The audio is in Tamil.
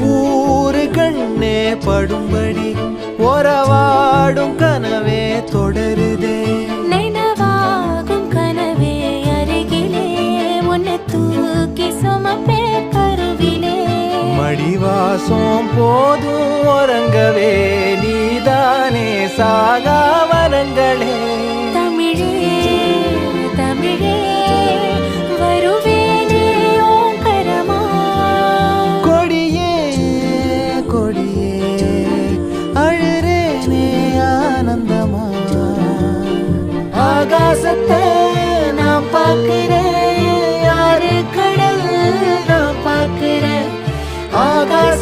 ஊரு கண்ணே படும்படி ஒரவாடும் கனவே தொடருதே நினைவாகும் கனவே அருகிலே உன்னை தூக்கி சுமப்பே கருவிலே மடிவாசம் போதும் உறங்கவே நீதானே சாகா வரங்களே தமிழே தமிழே வருவேனே ஓங்கரமா கொடியே கொடியே அழுறேனே ஆனந்தமா ஆகாசத்தை நான் பார்க்கிறேன் யாரு கடல் நான் பார்க்கிறேன் ஆகாச